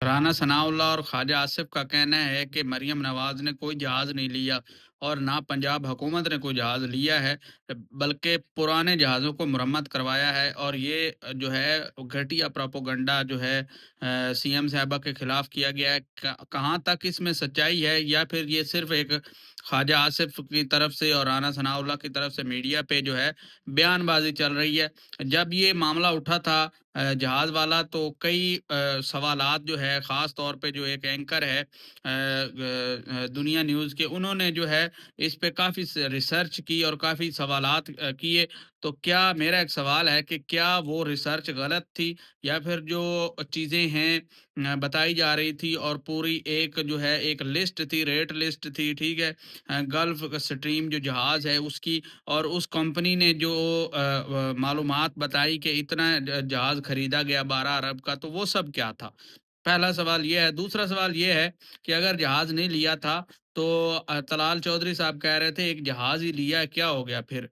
رانا ثناءاللہ اور خواجہ آصف کا کہنا ہے کہ مریم نواز نے کوئی جہاز نہیں لیا اور نہ پنجاب حکومت نے کوئی جہاز لیا ہے، بلکہ پرانے جہازوں کو مرمت کروایا ہے، اور یہ جو ہے گھٹیا پروپوگنڈا جو ہے سی ایم صاحبہ کے خلاف کیا گیا ہے۔ کہاں تک اس میں سچائی ہے، یا پھر یہ صرف ایک خواجہ آصف کی طرف سے اور رانا ثناءاللہ کی طرف سے میڈیا پہ جو ہے بیان بازی چل رہی ہے؟ جب یہ معاملہ اٹھا تھا جہاز والا، تو کئی سوالات جو ہے، خاص طور پہ جو ایک اینکر ہے دنیا نیوز کے، انہوں نے جو ہے اس پہ کافی ریسرچ کی اور کافی سوالات کیے۔ تو کیا میرا ایک سوال ہے کہ کیا وہ ریسرچ غلط تھی، یا پھر جو چیزیں ہیں بتائی جا رہی تھی، اور پوری ایک جو ہے ایک لسٹ تھی، ریٹ لسٹ تھی، ٹھیک ہے، گلف سٹریم جو جہاز ہے اس کی، اور اس کمپنی نے جو معلومات بتائی کہ اتنا جہاز خریدا گیا 12 ارب کا، تو وہ سب کیا تھا؟ پہلا سوال یہ ہے۔ دوسرا سوال یہ ہے کہ اگر جہاز نہیں لیا تھا تو طلال چودھری صاحب کہہ رہے تھے ایک جہاز ہی لیا ہے، کیا ہو گیا پھر؟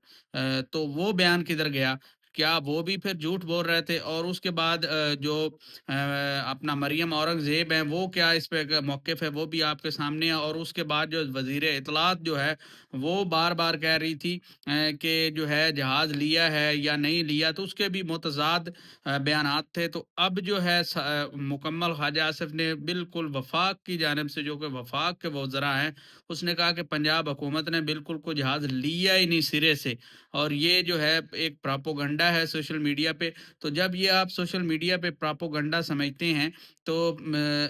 تو وہ بیان کدھر گیا؟ کیا وہ بھی پھر جھوٹ بول رہے تھے؟ اور اس کے بعد جو اپنا مریم اورنگزیب ہیں، وہ کیا اس پہ موقف ہے، وہ بھی آپ کے سامنے ہے۔ اور اس کے بعد جو وزیر اطلاعات جو ہے وہ بار بار کہہ رہی تھی کہ جو ہے جہاز لیا ہے یا نہیں لیا، تو اس کے بھی متضاد بیانات تھے۔ تو اب جو ہے مکمل خواجہ آصف نے بالکل وفاق کی جانب سے، جو کہ وفاق کے وزراء ہیں، اس نے کہا کہ پنجاب حکومت نے بالکل کوئی جہاز لیا ہی نہیں سرے سے، اور یہ جو ہے ایک پراپوگنڈا ہے سوشل میڈیا پہ۔ تو جب یہ آپ سوشل میڈیا پہ پراپوگنڈا سمجھتے ہیں، تو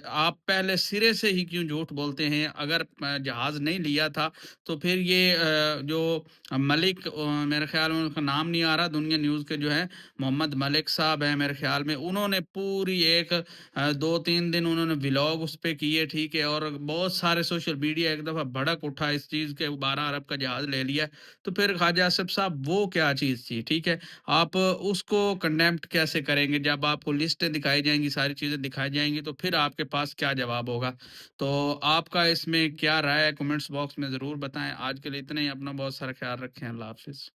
آپ پہلے سرے سے ہی کیوں جھوٹ بولتے ہیں؟ اگر جہاز نہیں لیا تھا تو پھر یہ جو ملک، میرے خیال میں ان کا نام نہیں آ رہا، دنیا نیوز کے جو ہے محمد ملک صاحب ہیں میرے خیال میں، انہوں نے پوری ایک 2-3 دن انہوں نے ولاگ اس پہ کیے، ٹھیک ہے، اور بہت سارے سوشل میڈیا ایک دفعہ بھڑک اٹھا اس چیز کے 12 ارب کا جہاز لے لیا۔ تو پھر خواجہ آصف صاحب وہ کیا چیز تھی؟ ٹھیک ہے، آپ اس کو کنڈیمٹ کیسے کریں گے؟ جب آپ کو لسٹیں دکھائی جائیں گی، ساری چیزیں دکھائی جائیں گی، تو پھر آپ کے پاس کیا جواب ہوگا؟ تو آپ کا اس میں کیا رائے ہے؟ کمنٹس باکس میں ضرور بتائیں۔ آج کے لیے اتنا ہی، اپنا بہت سارا خیال رکھیں۔ اللہ حافظ۔